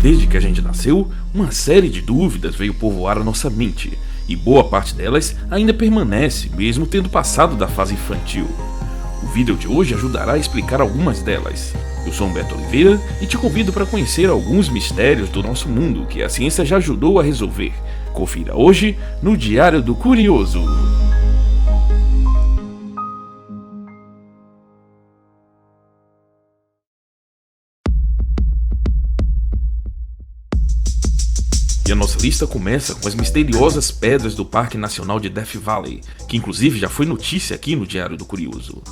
Desde que a gente nasceu, uma série de dúvidas veio povoar a nossa mente, e boa parte delas ainda permanece, mesmo tendo passado da fase infantil. O vídeo de hoje ajudará a explicar algumas delas. Eu sou Humberto Oliveira e te convido para conhecer alguns mistérios do nosso mundo que a ciência já ajudou a resolver. Confira hoje no Diário do Curioso. E a nossa lista começa com as misteriosas pedras do Parque Nacional de Death Valley, que inclusive já foi notícia aqui no Diário do Curioso.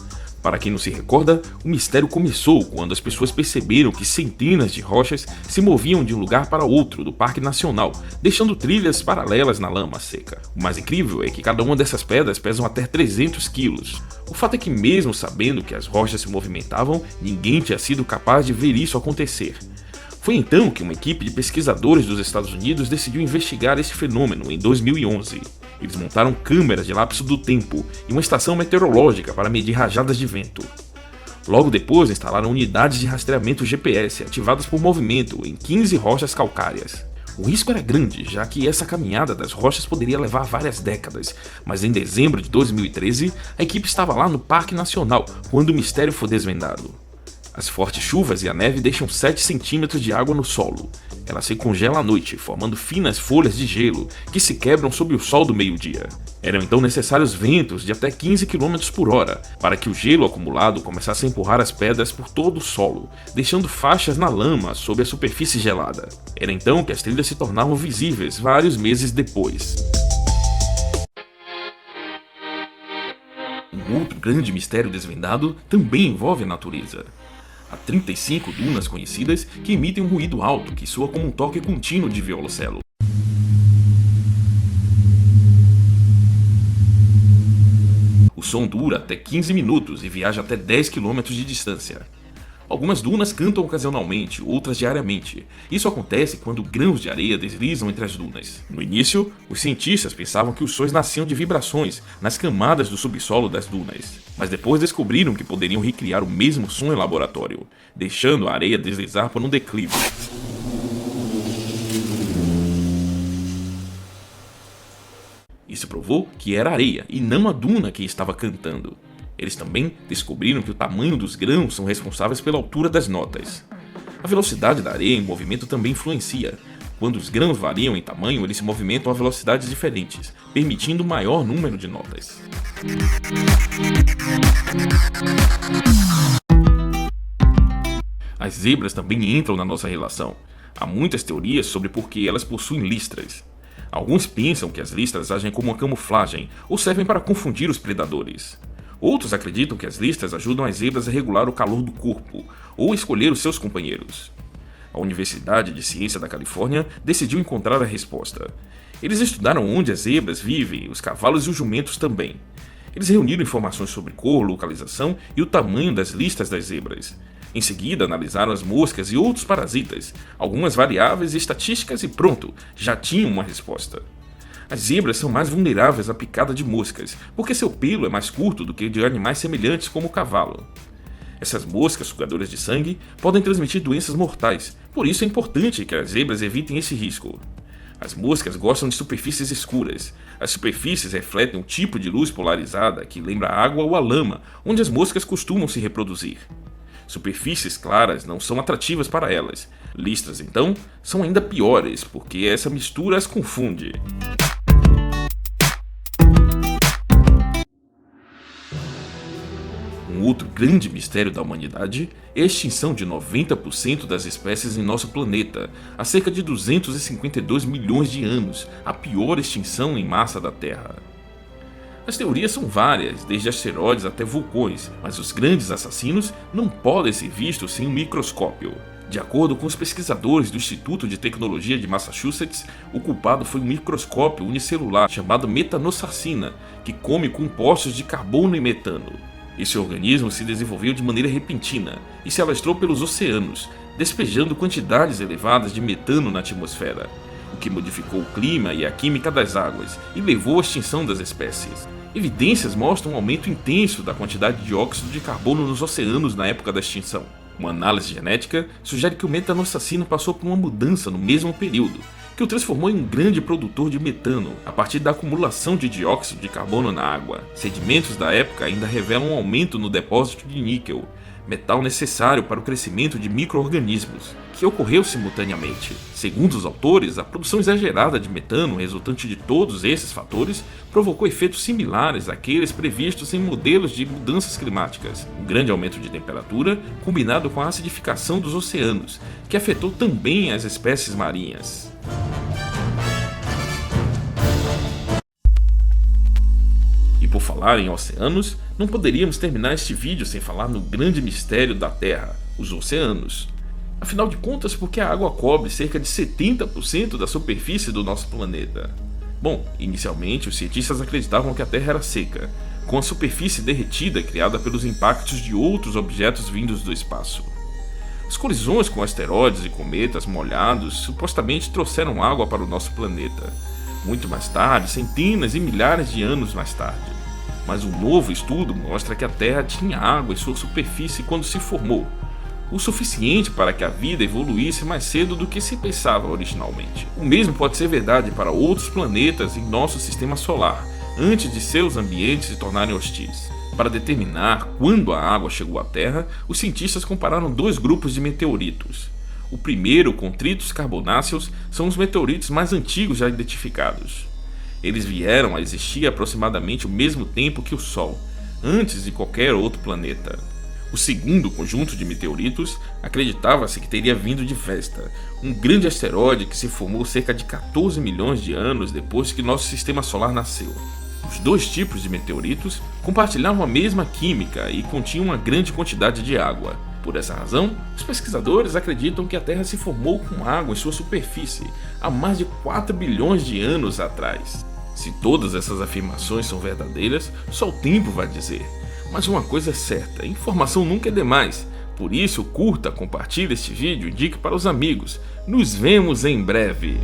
Para quem não se recorda, o mistério começou quando as pessoas perceberam que centenas de rochas se moviam de um lugar para outro do Parque Nacional, deixando trilhas paralelas na lama seca. O mais incrível é que cada uma dessas pedras pesam até 300 quilos. O fato é que mesmo sabendo que as rochas se movimentavam, ninguém tinha sido capaz de ver isso acontecer. Foi então que uma equipe de pesquisadores dos Estados Unidos decidiu investigar esse fenômeno em 2011. Eles montaram câmeras de lapso do tempo e uma estação meteorológica para medir rajadas de vento. Logo depois instalaram unidades de rastreamento GPS ativadas por movimento em 15 rochas calcárias. O risco era grande, já que essa caminhada das rochas poderia levar várias décadas, mas em dezembro de 2013, a equipe estava lá no Parque Nacional quando o mistério foi desvendado. As fortes chuvas e a neve deixam 7 centímetros de água no solo. Ela se congela à noite, formando finas folhas de gelo que se quebram sob o sol do meio-dia. Eram então necessários ventos de até 15 km por hora para que o gelo acumulado começasse a empurrar as pedras por todo o solo, deixando faixas na lama sob a superfície gelada. Era então que as trilhas se tornavam visíveis vários meses depois. Um outro grande mistério desvendado também envolve a natureza. Há 35 dunas conhecidas que emitem um ruído alto que soa como um toque contínuo de violoncelo. O som dura até 15 minutos e viaja até 10 km de distância. Algumas dunas cantam ocasionalmente, outras diariamente. Isso acontece quando grãos de areia deslizam entre as dunas. No início, os cientistas pensavam que os sons nasciam de vibrações nas camadas do subsolo das dunas. Mas depois descobriram que poderiam recriar o mesmo som em laboratório, deixando a areia deslizar por um declive. Isso provou que era a areia e não a duna que estava cantando. Eles também descobriram que o tamanho dos grãos são responsáveis pela altura das notas. A velocidade da areia em movimento também influencia. Quando os grãos variam em tamanho, eles se movimentam a velocidades diferentes, permitindo um maior número de notas. As zebras também entram na nossa relação. Há muitas teorias sobre por que elas possuem listras. Alguns pensam que as listras agem como uma camuflagem ou servem para confundir os predadores. Outros acreditam que as listras ajudam as zebras a regular o calor do corpo ou escolher os seus companheiros. A Universidade de Ciência da Califórnia decidiu encontrar a resposta. Eles estudaram onde as zebras vivem, os cavalos e os jumentos também. Eles reuniram informações sobre cor, localização e o tamanho das listas das zebras. Em seguida, analisaram as moscas e outros parasitas, algumas variáveis e estatísticas e pronto, já tinham uma resposta. As zebras são mais vulneráveis à picada de moscas, porque seu pelo é mais curto do que o de animais semelhantes como o cavalo. Essas moscas sugadoras de sangue podem transmitir doenças mortais, por isso é importante que as zebras evitem esse risco. As moscas gostam de superfícies escuras. As superfícies refletem um tipo de luz polarizada que lembra a água ou a lama, onde as moscas costumam se reproduzir. Superfícies claras não são atrativas para elas. Listras, então, são ainda piores, porque essa mistura as confunde. Um outro grande mistério da humanidade é a extinção de 90% das espécies em nosso planeta, há cerca de 252 milhões de anos, a pior extinção em massa da Terra. As teorias são várias, desde asteroides até vulcões, mas os grandes assassinos não podem ser vistos sem um microscópio. De acordo com os pesquisadores do Instituto de Tecnologia de Massachusetts, o culpado foi um microscópio unicelular chamado metanosarcina, que come compostos de carbono e metano. Esse organismo se desenvolveu de maneira repentina e se alastrou pelos oceanos, despejando quantidades elevadas de metano na atmosfera, o que modificou o clima e a química das águas e levou à extinção das espécies. Evidências mostram um aumento intenso da quantidade de dióxido de carbono nos oceanos na época da extinção. Uma análise genética sugere que o metanoxacino passou por uma mudança no mesmo período, que o transformou em um grande produtor de metano a partir da acumulação de dióxido de carbono na água. Sedimentos da época ainda revelam um aumento no depósito de níquel, metal necessário para o crescimento de micro-organismos, que ocorreu simultaneamente. Segundo os autores, a produção exagerada de metano resultante de todos esses fatores provocou efeitos similares àqueles previstos em modelos de mudanças climáticas. Um grande aumento de temperatura, combinado com a acidificação dos oceanos, que afetou também as espécies marinhas. E por falar em oceanos, não poderíamos terminar este vídeo sem falar no grande mistério da Terra, os oceanos. Afinal de contas, por que a água cobre cerca de 70% da superfície do nosso planeta? Bom, inicialmente os cientistas acreditavam que a Terra era seca, com a superfície derretida criada pelos impactos de outros objetos vindos do espaço. As colisões com asteroides e cometas molhados supostamente trouxeram água para o nosso planeta. Muito mais tarde, centenas e milhares de anos mais tarde. Mas um novo estudo mostra que a Terra tinha água em sua superfície quando se formou, o suficiente para que a vida evoluísse mais cedo do que se pensava originalmente. O mesmo pode ser verdade para outros planetas em nosso sistema solar, antes de seus ambientes se tornarem hostis. Para determinar quando a água chegou à Terra, os cientistas compararam dois grupos de meteoritos. O primeiro, com contritos carbonáceos, são os meteoritos mais antigos já identificados. Eles vieram a existir aproximadamente o mesmo tempo que o Sol, antes de qualquer outro planeta. O segundo conjunto de meteoritos acreditava-se que teria vindo de Vesta, um grande asteroide que se formou cerca de 14 milhões de anos depois que nosso sistema solar nasceu. Os dois tipos de meteoritos compartilhavam a mesma química e continham uma grande quantidade de água. Por essa razão, os pesquisadores acreditam que a Terra se formou com água em sua superfície há mais de 4 bilhões de anos atrás. Se todas essas afirmações são verdadeiras, só o tempo vai dizer. Mas uma coisa é certa, informação nunca é demais. Por isso, curta, compartilhe este vídeo e indique para os amigos. Nos vemos em breve!